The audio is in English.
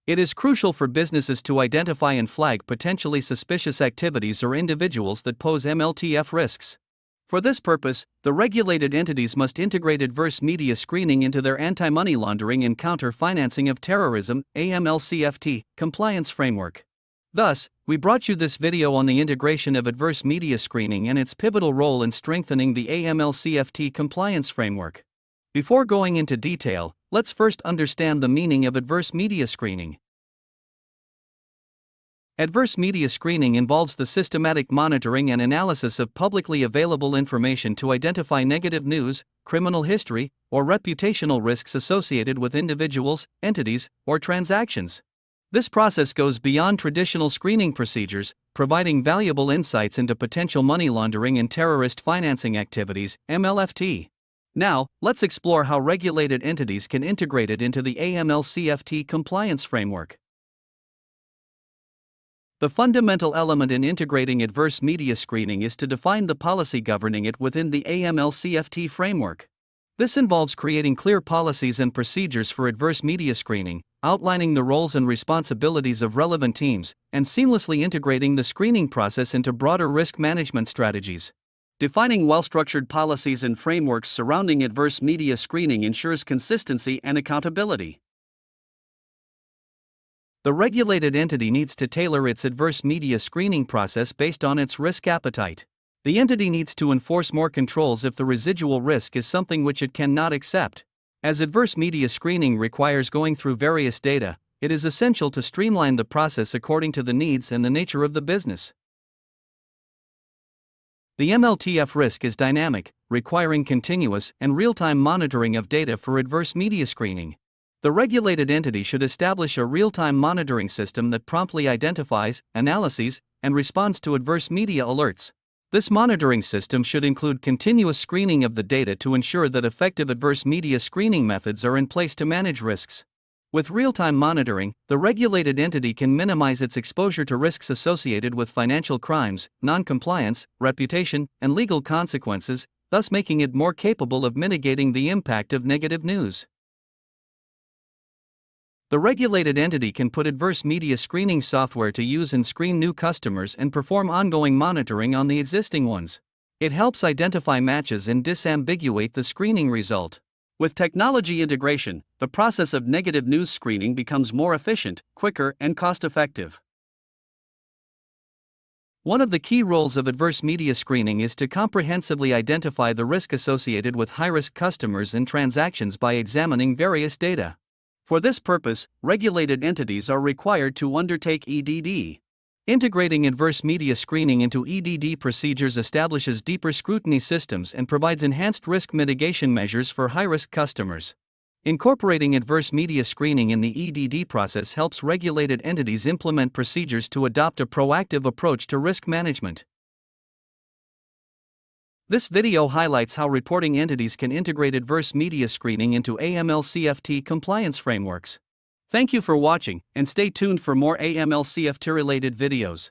It is crucial for businesses to identify and flag potentially suspicious activities or individuals that pose MLTF risks. For this purpose, the regulated entities must integrate adverse media screening into their anti-money laundering and counter-financing of terrorism (AML CFT) compliance framework. Thus, we brought you this video on the integration of adverse media screening and its pivotal role in strengthening the AML CFT compliance framework. Before going into detail, let's first understand the meaning of adverse media screening. Adverse media screening involves the systematic monitoring and analysis of publicly available information to identify negative news, criminal history, or reputational risks associated with individuals, entities, or transactions. This process goes beyond traditional screening procedures, providing valuable insights into potential money laundering and terrorist financing activities (MLFT). Now, let's explore how regulated entities can integrate it into the AML CFT compliance framework. The fundamental element in integrating adverse media screening is to define the policy governing it within the AML CFT framework. This involves creating clear policies and procedures for adverse media screening, outlining the roles and responsibilities of relevant teams, and seamlessly integrating the screening process into broader risk management strategies. Defining well-structured policies and frameworks surrounding adverse media screening ensures consistency and accountability. The regulated entity needs to tailor its adverse media screening process based on its risk appetite. The entity needs to enforce more controls if the residual risk is something which it cannot accept. As adverse media screening requires going through various data, it is essential to streamline the process according to the needs and the nature of the business. The MLTF risk is dynamic, requiring continuous and real-time monitoring of data for adverse media screening. The regulated entity should establish a real-time monitoring system that promptly identifies, analyses, and responds to adverse media alerts. This monitoring system should include continuous screening of the data to ensure that effective adverse media screening methods are in place to manage risks. With real-time monitoring, the regulated entity can minimize its exposure to risks associated with financial crimes, non-compliance, reputation, and legal consequences, thus making it more capable of mitigating the impact of negative news. The regulated entity can put adverse media screening software to use and screen new customers and perform ongoing monitoring on the existing ones. It helps identify matches and disambiguate the screening result. With technology integration, the process of negative news screening becomes more efficient, quicker, and cost-effective. One of the key roles of adverse media screening is to comprehensively identify the risk associated with high-risk customers and transactions by examining various data. For this purpose, regulated entities are required to undertake EDD. Integrating adverse media screening into EDD procedures establishes deeper scrutiny systems and provides enhanced risk mitigation measures for high-risk customers. Incorporating adverse media screening in the EDD process helps regulated entities implement procedures to adopt a proactive approach to risk management. This video highlights how reporting entities can integrate adverse media screening into AML CFT compliance frameworks. Thank you for watching, and stay tuned for more AML CFT related videos.